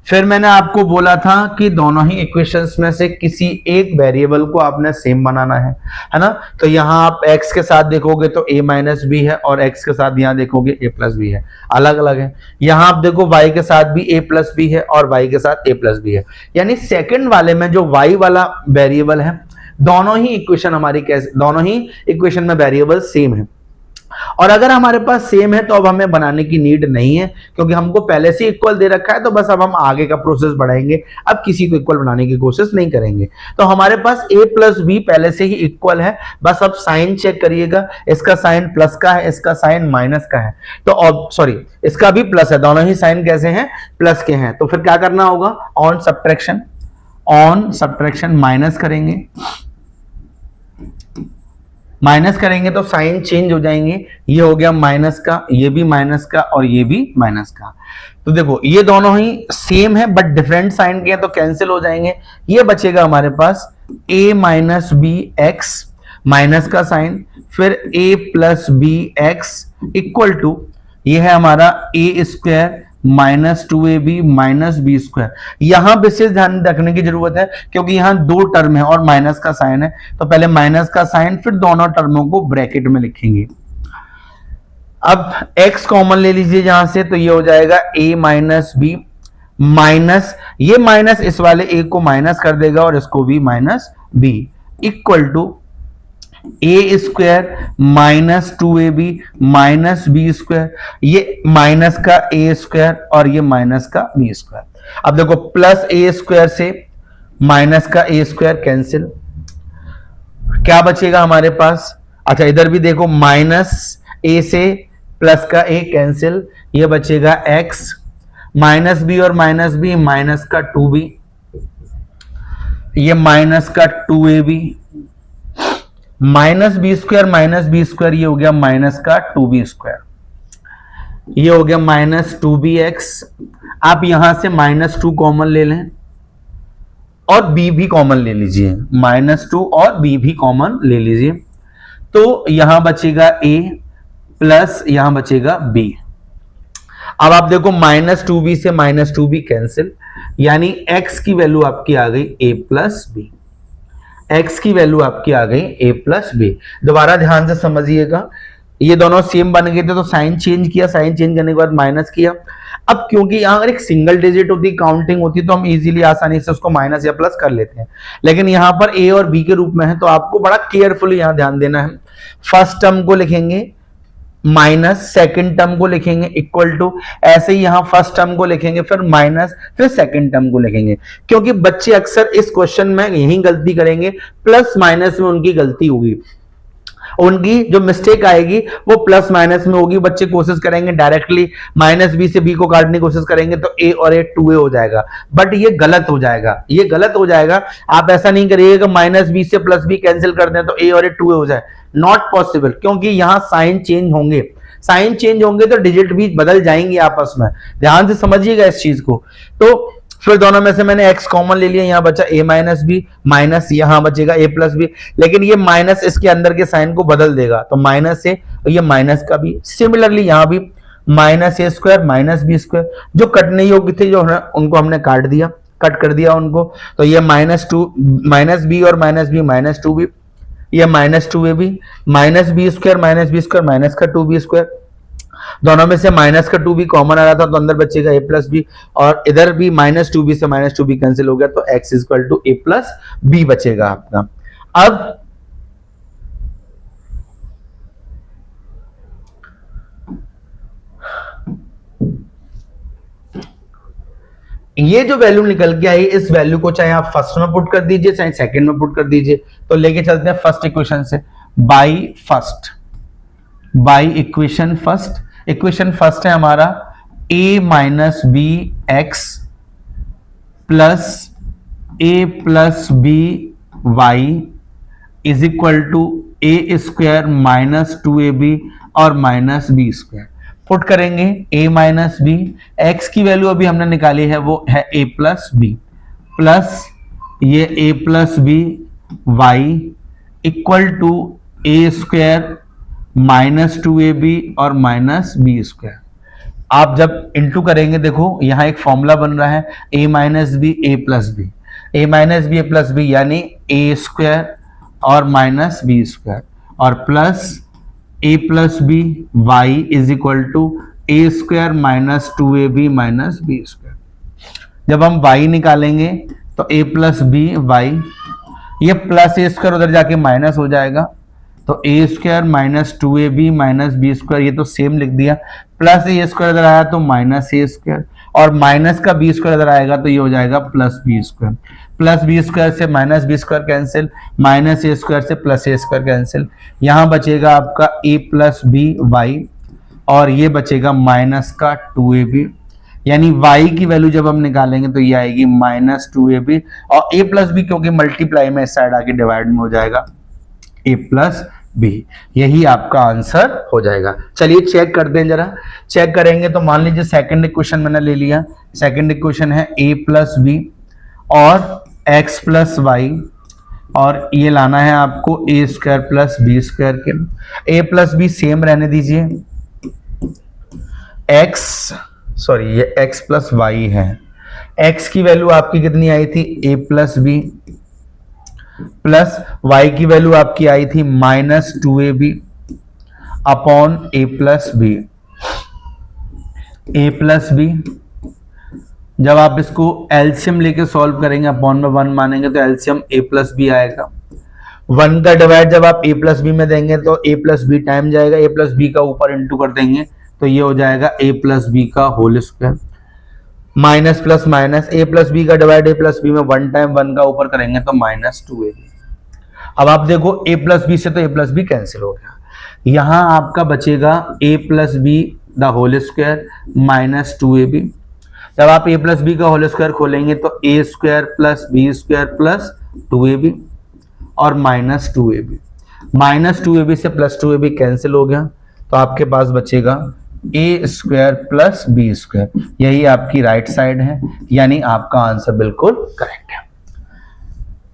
फिर मैंने आपको बोला था कि दोनों ही इक्वेशंस में से किसी एक वेरिएबल को आपने सेम बनाना है ना। तो यहां आप x के साथ देखोगे तो a माइनस बी है और x के साथ यहां देखोगे a प्लस बी है, अलग अलग है। यहां आप देखो y के साथ भी a प्लस बी है और y के साथ a प्लस बी है। यानी सेकंड वाले में जो y वाला वेरिएबल है, दोनों ही इक्वेशन में वेरिएबल सेम है। और अगर हमारे पास सेम है तो अब हमें बनाने की नीड नहीं है, क्योंकि हमको पहले से इक्वल दे रखा है। तो बस अब हम आगे का प्रोसेस बढ़ाएंगे, अब किसी को इक्वल बनाने की कोशिश नहीं करेंगे। तो हमारे पास a प्लस बी पहले से ही इक्वल है। बस अब साइन चेक करिएगा, इसका साइन प्लस का है, इसका साइन माइनस का है। तो अब सॉरी, इसका भी प्लस है, दोनों ही साइन कैसे हैं? प्लस के हैं। तो फिर क्या करना होगा? ऑन सब्ट्रैक्शन माइनस करेंगे माइनस करेंगे तो साइन चेंज हो जाएंगे, ये हो गया माइनस का, ये भी माइनस का और ये भी माइनस का। तो देखो ये दोनों ही सेम है बट डिफरेंट साइन के हैं तो कैंसिल हो जाएंगे। ये बचेगा हमारे पास a minus B X, minus का साइन, फिर a plus B X equal to ये है हमारा A square minus 2ab minus B square. यहां विशेष ध्यान रखने की जरूरत है क्योंकि यहां दो टर्म है और माइनस का साइन है, तो पहले माइनस का साइन फिर दोनों टर्मों को ब्रैकेट में लिखेंगे। अब x कॉमन ले लीजिए यहां से, तो ये हो जाएगा a माइनस बी माइनस ये माइनस इस वाले a को माइनस कर देगा और इसको भी minus b equal to A square minus 2ab minus B square, ये माइनस का ए स्क्वायर और ये माइनस का बी स्क्वायर। अब देखो प्लस ए स्क्वायर से माइनस का ए स्क्वायर कैंसिल, क्या बचेगा हमारे पास, अच्छा इधर भी देखो माइनस ए से प्लस का ए कैंसिल, ये बचेगा x माइनस बी और माइनस बी माइनस का 2b, ये माइनस का 2ab माइनस बी स्क्वायर ये हो गया माइनस का 2b स्क्वायर, ये हो गया माइनस 2bx। आप यहां से माइनस 2 कॉमन ले लें और b भी कॉमन ले लीजिए, माइनस 2 और b भी कॉमन ले लीजिए, तो यहां बचेगा a प्लस यहां बचेगा b। अब आप देखो माइनस 2b से माइनस 2b कैंसिल, यानी x की वैल्यू आपकी आ गई a प्लस b, x की वैल्यू आपकी आ गई a प्लस बी। दोबारा ध्यान से समझिएगा, ये दोनों सेम बन गए थे तो साइन चेंज किया, साइन चेंज करने के बाद माइनस किया। अब क्योंकि यहां अगर एक सिंगल डिजिट होती, काउंटिंग होती, तो हम इजीली आसानी से उसको माइनस या प्लस कर लेते हैं, लेकिन यहां पर a और b के रूप में है तो आपको बड़ा केयरफुली यहां ध्यान देना है। फर्स्ट टर्म को लिखेंगे माइनस, सेकंड टर्म को लिखेंगे इक्वल टू, ऐसे ही यहां फर्स्ट टर्म को लिखेंगे फिर माइनस फिर सेकंड टर्म को लिखेंगे, क्योंकि बच्चे अक्सर इस क्वेश्चन में यही गलती करेंगे, प्लस माइनस में उनकी गलती होगी, उनकी जो मिस्टेक आएगी वो प्लस माइनस में होगी। बच्चे कोशिश करेंगे डायरेक्टली माइनस बी से बी को काटने की कोशिश करेंगे तो ए और ए 2a हो जाएगा, बट ये गलत हो जाएगा, ये गलत हो जाएगा। आप ऐसा नहीं करिएगा कि माइनस बी से प्लस बी कैंसिल कर दें तो ए और ए 2a हो जाए, नॉट पॉसिबल, क्योंकि यहां साइन चेंज होंगे, साइन चेंज होंगे तो डिजिट भी बदल जाएंगे आपस में, ध्यान से समझिएगा इस चीज को। तो फिर दोनों में से मैंने x कॉमन ले लिया, यहां बचा a माइनस बी माइनस यहां बचेगा a प्लस बी, लेकिन ये माइनस इसके अंदर के साइन को बदल देगा, तो माइनस है और ये माइनस का भी, सिमिलरली यहां भी minus A square minus B square, जो कटने योग्य थे जो उनको हमने काट दिया, कट कर दिया उनको, तो ये माइनस बी और माइनस बी माइनस 2b, ये minus 2ab minus B square minus का 2b स्क्वायर, दोनों में से माइनस का 2b कॉमन आ रहा था तो अंदर बचेगा a प्लस बी, और इधर भी माइनस 2b से माइनस 2b कैंसिल हो गया तो x equal to a plus b बचेगा आपका। अब ये जो वैल्यू निकल के आई, इस वैल्यू को चाहे आप फर्स्ट में पुट कर दीजिए चाहे सेकंड में पुट कर दीजिए, तो लेके चलते हैं फर्स्ट इक्वेशन से, by equation first. Equation first है हमारा a minus B x plus A plus B Y is equal to A square minus 2ab और माइनस बी स्क्वायर। पुट करेंगे a माइनस बी, एक्स की value अभी हमने निकाली है वो है a प्लस बी, प्लस ये a plus B y equal to A square minus 2ab और माइनस बी स्क्वायर। आप जब इंटू करेंगे देखो यहां एक फॉर्मूला बन रहा है a minus B A plus B, A minus B A plus B यानी ए स्क्वायर और माइनस बी स्क्वायर, और plus A plus B Y is equal to A square minus 2ab minus B square. जब हम y निकालेंगे तो a plus B Y, ये plus ए square उधर जाके माइनस हो जाएगा, तो A square minus 2ab minus B square, ये तो सेम लिख दिया, प्लस ए स्क्वायर इधर आया तो माइनस ए स्क्वायर, और माइनस का बी स्क्वायर इधर आएगा तो ये हो जाएगा plus B square, plus B square से minus B square cancel, minus A square से प्लस ए स्क्वायर कैंसिल, यहां बचेगा आपका ए प्लस बी वाई और ये बचेगा माइनस का 2ab, यानी y की वैल्यू जब हम निकालेंगे तो ये आएगी माइनस 2ab, और a प्लस बी क्योंकि मल्टीप्लाई में इस साइड आके डिवाइड में हो जाएगा a प्लस बी। यही आपका आंसर हो जाएगा। चलिए चेक करते हैं जरा। चेक करेंगे तो मान लीजिए सेकंड इक्वेशन मैंने ले लिया। सेकंड इक्वेशन है a प्लस बी और x प्लस वाई, और ये लाना है आपको a square plus B square के। a प्लस बी सेम रहने दीजिए, ये x प्लस वाई है। x की वैल्यू आपकी कितनी आई थी, a plus b, plus y की वैल्यू आपकी आई थी -2ab upon a plus b. a plus b जब आप इसको एलसीएम लेके सॉल्व करेंगे, अपॉन में 1 मानेंगे तो एलसीएम a प्लस बी आएगा। 1 का डिवाइड जब आप a प्लस बी में देंगे तो a प्लस बी टाइम जाएगा, a प्लस बी का ऊपर इंटू कर देंगे तो ये हो जाएगा a प्लस बी का whole square. Minus plus minus, a plus b का डिवाइड a प्लस बी में 1 टाइम 1 का ऊपर करेंगे तो -2ab। अब आप देखो a प्लस बी से तो a प्लस बी कैंसिल हो गया, यहां आपका बचेगा a plus b the whole square -2ab। जब आप a प्लस बी का होल स्क्वायर खोलेंगे तो a square plus B square plus 2ab और -2ab। -2ab से +2ab कैंसिल हो गया तो आपके पास बचेगा a square plus B square. यही आपकी राइट साइड है, यानी आपका आंसर बिल्कुल करेक्ट है।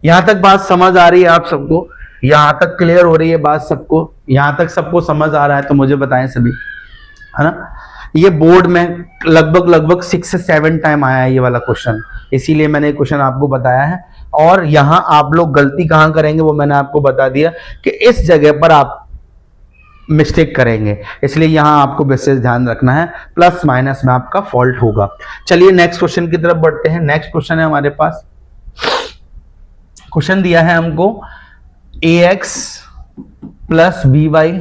यहां तक बात समझ आ रही है आप सबको? यहां तक क्लियर हो रही है बात सबको? यहां तक सबको समझ आ रहा है तो मुझे बताएं सभी, है ना। ये बोर्ड में लगभग 6 से 7 टाइम आया है ये वाला क्वेश्चन, इसीलिए मैंने क्वेश्चन आपको बताया है। और यहां आप लोग गलती कहां करेंगे वो मैंने आपको बता दिया कि इस जगह पर आप मिस्टेक करेंगे, इसलिए यहां आपको विशेष ध्यान रखना है, प्लस माइनस में आपका फॉल्ट होगा। चलिए नेक्स्ट क्वेश्चन की तरफ बढ़ते हैं। नेक्स्ट क्वेश्चन है हमारे पास, क्वेश्चन दिया है हमको ax प्लस बी वाई।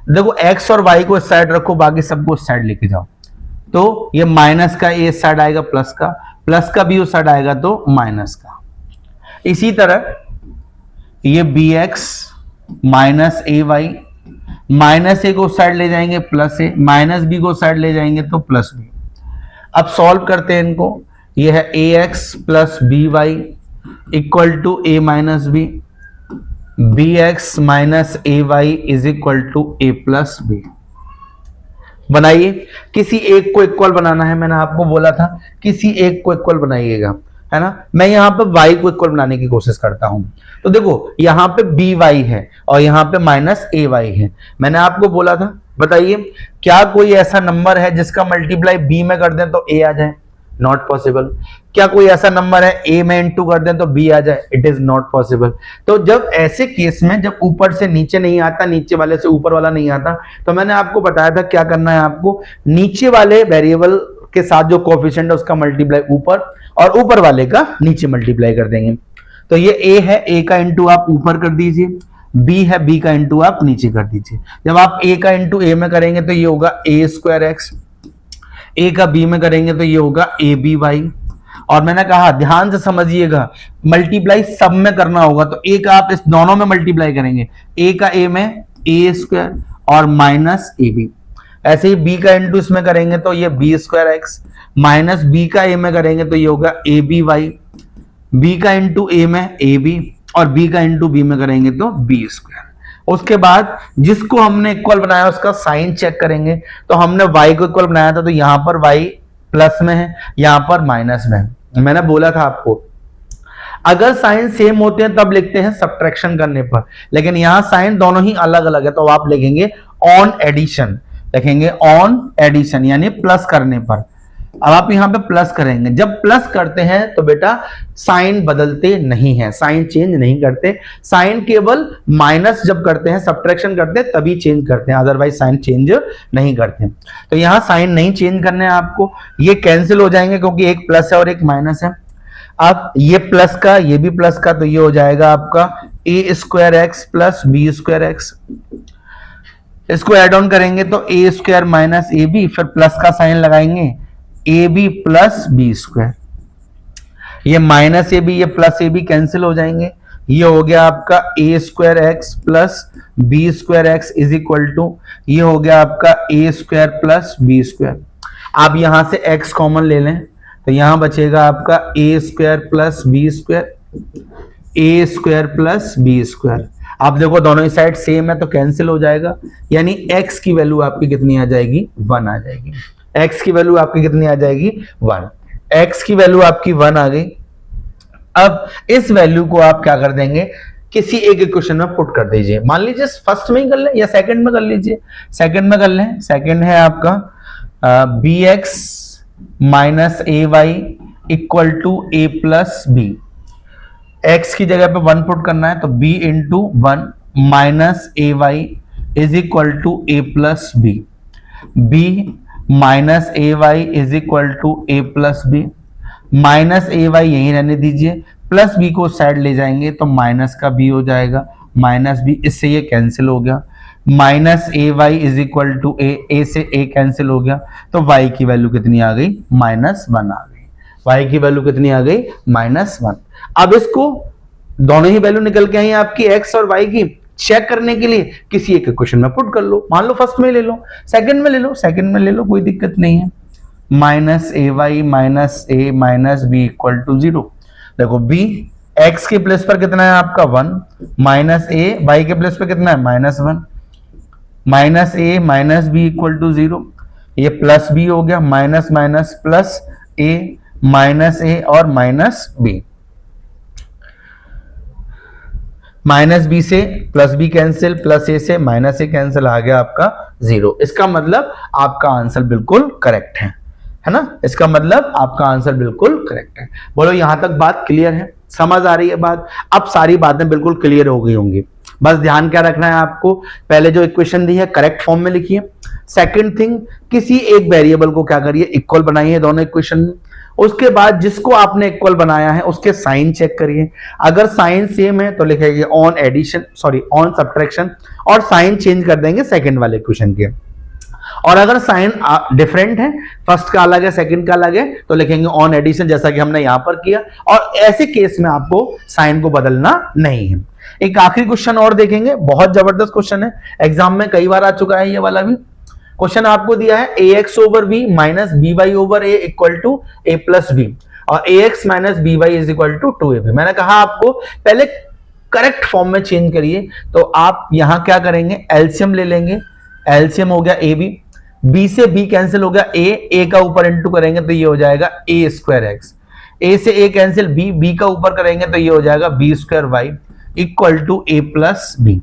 देखो x और y को इस साइड रखो, बाकी सबको इस साइड लेके जाओ, तो ये माइनस का a इस साइड आएगा, प्लस का b उस साइड आएगा तो माइनस का। इसी तरह ये bx माइनस ए वाई, माइनस ए को उस साइड ले जाएंगे प्लस ए, माइनस बी को उस साइड ले जाएंगे तो प्लस बी। अब सॉल्व करते हैं इनको। ये है ax plus B y equal to a minus b, bx minus A Y is equal to a plus b. बनाइए, किसी एक को इक्वल बनाना है, मैंने आपको बोला था किसी एक को इक्वल बनाइएगा, है ना। मैं यहां पे y को इक्वल बनाने की कोशिश करता हूं, तो देखो यहां पे by है और यहां पे -ay है। मैंने आपको बोला था, बताइए क्या कोई ऐसा नंबर है जिसका मल्टीप्लाई b में कर दें तो a आ जाए? Not possible. क्या कोई ऐसा नंबर है a में इंटू कर दें तो b आ जाए? It is not possible. तो जब ऐसे केस में जब ऊपर से नीचे नहीं आता, नीचे वाले से ऊपर वाला नहीं आता, तो मैंने आपको बताया था क्या करना है आपको, नीचे वाले वेरिएबल के साथ जो कोएफिशिएंट है उसका मल्टीप्लाई ऊपर और ऊपर वाले का नीचे मल्टीप्लाई कर देंगे। तो ये a है, a का इंटू आप ऊपर कर दीजिए, b है, b का इंटू आप नीचे कर दीजिए। जब आप a का इंटू a में करेंगे तो ये होगा a स्क्वायर x, a का b में करेंगे तो ये होगा a b y। और मैंने कहा ध्यान से समझिएगा, मल्टीप्लाई सब में करना होगा, तो a का आप इस दोनों में मल्टीप्लाई करेंगे, a का a में a स्क्वायर और माइनस ए बी। ऐसे ही b का इंटू इसमें करेंगे तो ये b square x, minus b का a में करेंगे तो ये होगा a b y, b का इंटू a में a b और b का इंटू b में करेंगे तो b स्क्वायर। उसके बाद जिसको हमने इक्वल बनाया उसका साइन चेक करेंगे, तो हमने y को इक्वल बनाया था तो यहां पर y प्लस में है, यहां पर माइनस में है। मैंने बोला था आपको अगर साइन सेम होते हैं तब लिखते हैं सब्ट्रैक्शन करने पर, लेकिन यहां साइन दोनों ही अलग अलग है तो आप लिखेंगे ऑन एडिशन, लिखेंगे ऑन एडिशन यानी प्लस करने पर। अब आप यहां पे प्लस करेंगे, जब प्लस करते हैं तो बेटा साइन बदलते नहीं है, साइन चेंज नहीं करते, साइन केवल माइनस जब करते हैं, सब्ट्रैक्शन करते हैं तभी चेंज करते हैं, अदरवाइज साइन चेंज नहीं करते। तो यहां साइन नहीं चेंज करने हैं आपको, ये कैंसिल हो जाएंगे क्योंकि एक प्लस है और एक माइनस है। अब ये प्लस का ये भी प्लस का, तो ये हो जाएगा आपका a square x plus B square x. इसको एड ऑन करेंगे तो a square minus a b, फिर प्लस का साइन लगाएंगे a b plus B square. ये माइनस ए बी ये प्लस ए बी कैंसिल हो जाएंगे, ये हो गया आपका a square x plus B square x is equal to, ये हो गया आपका a square plus B square. आप यहां से x कॉमन ले लें तो यहां बचेगा आपका a square plus B square, a square plus B square. आप देखो दोनों ही साइड सेम है तो कैंसिल हो जाएगा, यानी x की वैल्यू आपकी कितनी आ जाएगी, 1 आ जाएगी। x की वैल्यू आपकी कितनी आ जाएगी, 1। x की वैल्यू आपकी 1 आ गई। अब इस वैल्यू को आप क्या कर देंगे, किसी एक इक्वेशन में पुट कर दीजिए। मान लीजिए फर्स्ट में ही कर लें या सेकंड में कर लीजिए, सेकंड में कर लें। सेकंड है आपका bx minus A y equal to a plus B. X की जगह पे 1 पुट करना है तो b into 1 minus A Y is equal to a plus b. b minus A Y is equal to a plus B. Minus A y यहीं रहने दीजिए, plus B को साइड ले जाएंगे तो माइनस का बी हो जाएगा, माइनस बी, इससे ये कैंसिल हो गया। Minus A Y is equal to A से ए कैंसिल हो गया, तो y की वैल्यू कितनी आ गई, -1 आ गई। y की वैल्यू कितनी आ गई, -1। अब इसको दोनों ही वैल्यू निकल के आई आपकी x और y की, चेक करने के लिए किसी एक क्वेश्चन में पुट कर लो। मान लो फर्स्ट में ले लो, सेकंड में ले लो, सेकंड में ले लो, कोई दिक्कत नहीं है। Minus A y minus a minus b equal to 0। देखो b x के प्लेस पर कितना है आपका 1, माइनस ए y के प्लेस पर कितना है -1, minus a minus b equal to 0। ये प्लस बी हो गया, minus minus plus a, minus a और माइनस बी। माइनस बी से plus b cancel, plus a से माइनस ए कैंसिल, आ गया आपका 0। इसका मतलब आपका आंसर बिल्कुल करेक्ट है ना, इसका मतलब आपका आंसर बिल्कुल करेक्ट है। बोलो यहां तक बात क्लियर है, समझ आ रही है बात? अब सारी बातें बिल्कुल क्लियर हो गई होंगी। बस ध्यान क्या रखना है आपको, पहले जो इक्वेशन दी है करेक्ट फॉर्म में लिखिए। सेकंड थिंग, किसी एक वेरिएबल को क्या करिए, इक्वल बनाइए दोनों इक्वेशन में। उसके बाद जिसको आपने इक्वल बनाया है उसके साइन चेक करिए, अगर साइन सेम है तो लिखेंगे on addition, sorry on subtraction, और साइन चेंज कर देंगे सेकंड वाले इक्वेशन के। और अगर साइन डिफरेंट है, फर्स्ट का अलग है सेकंड का अलग है, तो लिखेंगे ऑन एडिशन, जैसा कि हमने यहां पर किया। और ऐसे केस में आपको साइन को बदलना नहीं है। एक आखिरी क्वेश्चन और देखेंगे, बहुत जबरदस्त क्वेश्चन है, एग्जाम में कई बार आ चुका है ये वाला भी। क्वेश्चन आपको दिया है ax over b minus by over a equal to a plus b, और ax minus by is equal to 2ab। मैंने कहा आपको पहले करेक्ट फॉर्म में चेंज करिए, तो आप यहां क्या करेंगे, एलसीएम ले लेंगे। एलसीएम हो गया ab, b से b कैंसिल हो गया, a का ऊपर इंटू करेंगे तो ये हो जाएगा a स्क्वायर एक्स, a से a कैंसिल, b का ऊपर करेंगे तो ये हो जाएगा b square y equal to a plus b.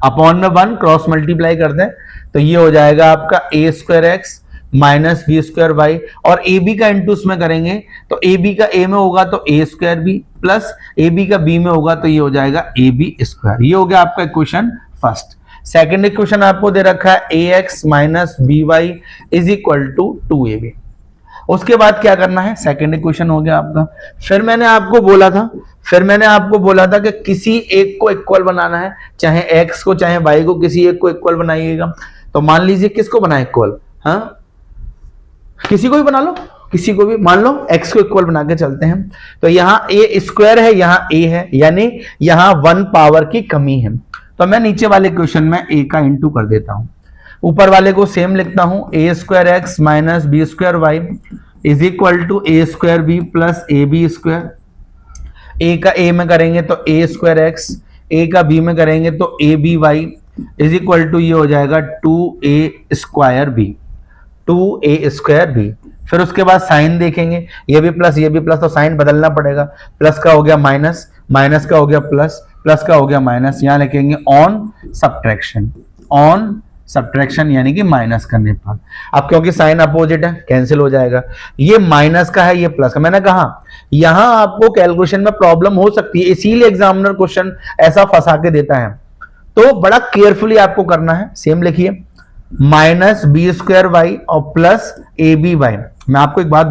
Upon में 1 क्रॉस मल्टीप्लाई कर दें तो ये हो जाएगा आपका a square x minus B square y, और ए बी का इंटू उसमें करेंगे तो ए बी का a में होगा तो a square B, plus A b का b में होगा तो ये हो जाएगा ए बी स्क्वायर। ये हो गया आपका इक्वेशन फर्स्ट। सेकंड इक्वेशन आपको दे रखा है ax minus b Y is equal to 2ab। उसके बाद क्या करना है, सेकंड इक्वेशन हो गया आपका। फिर मैंने आपको बोला था कि किसी एक को इक्वल बनाना है, चाहे x को चाहे y को, किसी एक को इक्वल बनाइएगा। तो मान लीजिए किसको बनाए इक्वल, हाँ किसी को भी बना लो, किसी को भी, मान लो x को इक्वल बना के चलते हैं। तो यहाँ a स्क्वायर है, यहाँ a है, यानी यहाँ 1 पावर की कमी है। तो मैं नीचे वाले क्वेश्चन में a का इंटू कर देता हूं, ऊपर वाले को सेम लिखता हूं, a square x minus B square y is equal to a square B plus A B square. a का a में करेंगे तो a स्क्वायर एक्स, a का b में करेंगे तो a b Y is equal to ये हो जाएगा 2a square B, 2a square B. फिर उसके बाद साइन देखेंगे, ये भी प्लस तो साइन बदलना पड़ेगा। प्लस का हो गया माइनस, माइनस का हो गया प्लस, प्लस का हो गया माइनस। यहां लिखेंगे ऑन सब्ट्रैक्शन, ऑन सब्ट्रैक्शन यानी कि माइनस करने पर। अब क्योंकि साइन अपोजिट है कैंसिल हो जाएगा, ये माइनस का है ये प्लस का। मैंने कहा यहां आपको कैलकुलेशन में प्रॉब्लम हो सकती है, इसीलिए एग्जामिनर क्वेश्चन ऐसा फंसा के देता है, तो बड़ा केयरफुली आपको करना है। सेम लिखिए, माइनस बी स्क्वायर वाई और प्लस ए बी वाई। मैं आपको एक बात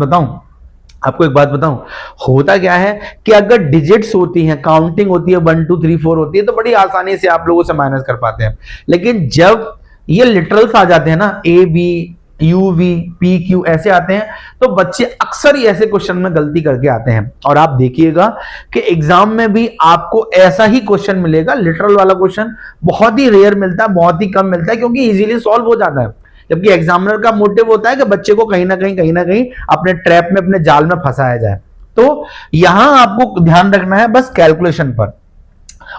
बताऊं, होता क्या है कि अगर डिजिट्स होती हैं, काउंटिंग होती है, 1 2 3 4 होती है, तो बड़ी आसानी से आप लोगों से माइनस कर पाते हैं। लेकिन जब ये लिटरल्स आ जाते हैं ना, a b u v p q ऐसे आते हैं, तो बच्चे अक्सर ही ऐसे क्वेश्चन में गलती करके आते हैं। और आप देखिएगा कि एग्जाम में भी आपको ऐसा ही क्वेश्चन मिलेगा, लिटरल वाला क्वेश्चन बहुत ही रेयर मिलता है, बहुत ही कम मिलता है, क्योंकि इजीली सॉल्व हो जाता है। जबकि एग्जामिनर का मोटिव होता है कि बच्चे को कहीं ना कहीं अपने ट्रैप में, अपने जाल में फंसाया जाए। तो यहां आपको ध्यान रखना है बस कैलकुलेशन पर।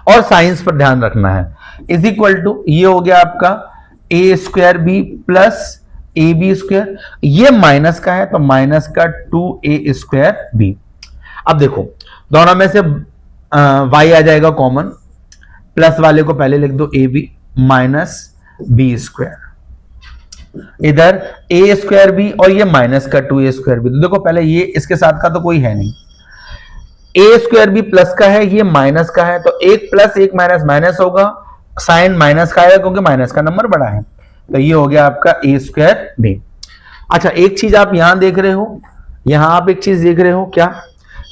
और साइंस पर ध्यान रखना है, इज इक्वल टू ये हो गया आपका A square B plus A B square, ये माइनस का है तो माइनस का 2a स्क्वायर बी। अब देखो दोनों में से y आ जाएगा कॉमन, प्लस वाले को पहले लिख दो a b minus B square, इधर ए स्क्वायर बी और ये माइनस का 2a स्क्वायर बी। तो देखो पहले ये इसके साथ का तो कोई है नहीं, ए स्क्वायर बी प्लस का है, ये माइनस का है, तो एक प्लस एक माइनस माइनस होगा, साइन माइनस का आएगा क्योंकि माइनस का नंबर बड़ा है, तो ये हो गया आपका ए स्क्वायर बी। अच्छा एक चीज आप यहां देख रहे हो, यहां आप एक चीज देख रहे हो क्या,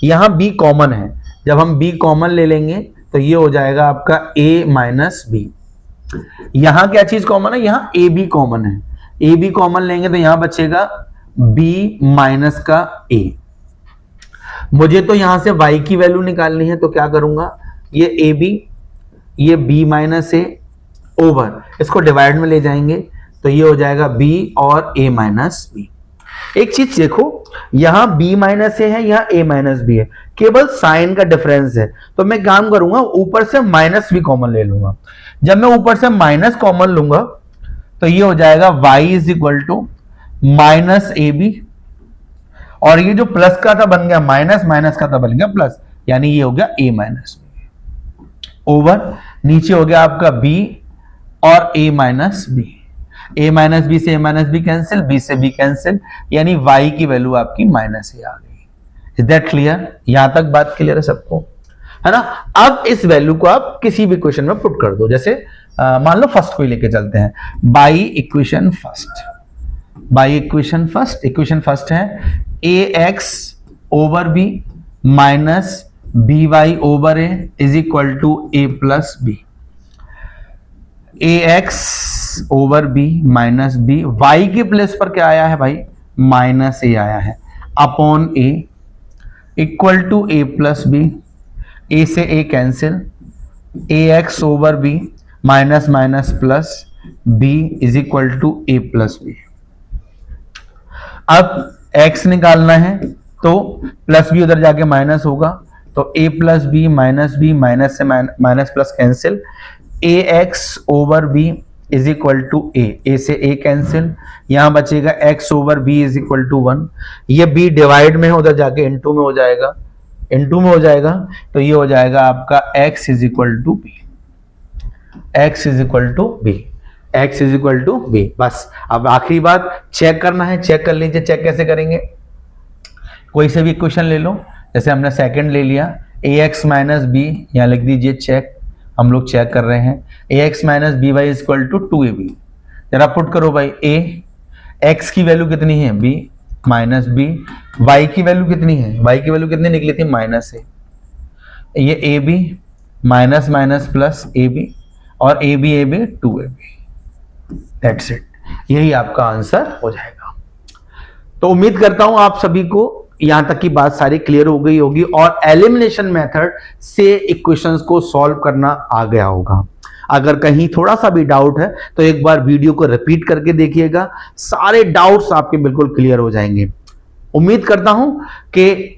यहां बी कॉमन है, जब हम बी कॉमन ले लेंगे तो ये हो जाएगा आपका a माइनस बी। यहां क्या चीज कॉमन है, यहां ए बी कॉमन है, ए बी कॉमन लेंगे तो यहां बचेगा b माइनस का a। मुझे तो यहां से y की वैल्यू निकालनी है, तो क्या करूंगा, ये ए बी ये b माइनस a ओवर, इसको डिवाइड में ले जाएंगे तो ये हो जाएगा b और a माइनस b। एक चीज देखो, यहां b माइनस ए है, यहां a माइनस बी है, केवल साइन का डिफरेंस है, तो मैं काम करूंगा ऊपर से माइनस भी कॉमन ले लूंगा। जब मैं ऊपर से माइनस कॉमन लूंगा तो ये हो जाएगा y is equal to minus a b, और ये जो प्लस का था बन गया माइनस, माइनस का था बन गया प्लस, यानी ये हो गया a माइनस बी ओवर, नीचे हो गया आपका b और a minus b, a minus b से a minus b cancel, b से b कैंसिल, यानी y की वैल्यू आपकी माइनस a आ गई। Is that clear? यहां तक बात क्लियर है सबको, है ना। अब इस वैल्यू को आप किसी भी इक्वेशन में पुट कर दो, जैसे मान लो फर्स्ट को ही लेके चलते हैं, by equation first, by equation first, equation first है ax over b minus by over a is equal to a plus b. ax over b minus b, y के प्लेस पर क्या आया है भाई, माइनस a आया है, upon a equal to a plus b, a से a cancel, ax over b minus minus plus b is equal to a plus b. अब x निकालना है तो प्लस बी उधर जाके माइनस होगा, तो a plus B minus B, minus से minus plus cancel, ax over b is equal to a से a कैंसिल, यहां बचेगा x over b is equal to 1, ये b डिवाइड में है उधर जाके इनटू में हो जाएगा, इनटू में हो जाएगा, तो ये हो जाएगा आपका x is equal to b, x is equal to b, x is equal to b। बस अब आखिरी बात चेक करना है, चेक कर लीजिए। चेक कैसे करेंगे, कोई से भी इक्वेशन ले लो, जैसे हमने सेकंड ले लिया ax माइनस बी, यहां लिख दीजिए चेक, हम लोग चेक कर रहे हैं ax minus b Y is equal to 2ab। जरा पुट करो भाई, a x की वैल्यू कितनी है b माइनस बी, y की वैल्यू कितनी है, y की वैल्यू कितनी निकली थी माइनस a, ये ab minus minus plus ab और ab 2ab, दैट्स इट, यही आपका आंसर हो जाएगा। तो उम्मीद करता हूं आप सभी को यहां तक की बात सारी क्लियर हो गई होगी और एलिमिनेशन मेथड से इक्वेशंस को सॉल्व करना आ गया होगा। अगर कहीं थोड़ा सा भी डाउट है तो एक बार वीडियो को रिपीट करके देखिएगा, सारे डाउट्स आपके बिल्कुल क्लियर हो जाएंगे। उम्मीद करता हूं कि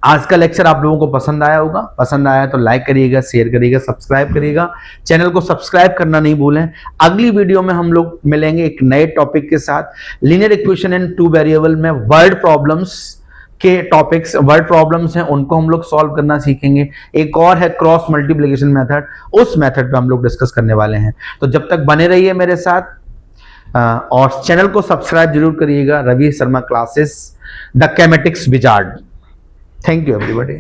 आज का लेक्चर आप लोगों को पसंद आया होगा, पसंद आया तो लाइक करिएगा, शेयर करिएगा, सब्सक्राइब करिएगा, चैनल को सब्सक्राइब करना नहीं भूलें। अगली वीडियो में हम लोग मिलेंगे एक नए टॉपिक के साथ, लीनियर इक्वेशन इन 2 वेरिएबल में वर्ड प्रॉब्लम्स के टॉपिक्स, वर्ड प्रॉब्लम्स हैं उनको हम लोग सॉल्व करना सीखेंगे। एक और है क्रॉस मल्टीप्लिकेशन मेथड, उस मेथड पे हम लोग डिस्कस करने वाले हैं। तो जब तक बने रहिए मेरे साथ और चैनल को सब्सक्राइब जरूर करिएगा। Ravi Sharma classes, the mathematics wizard. Thank you everybody.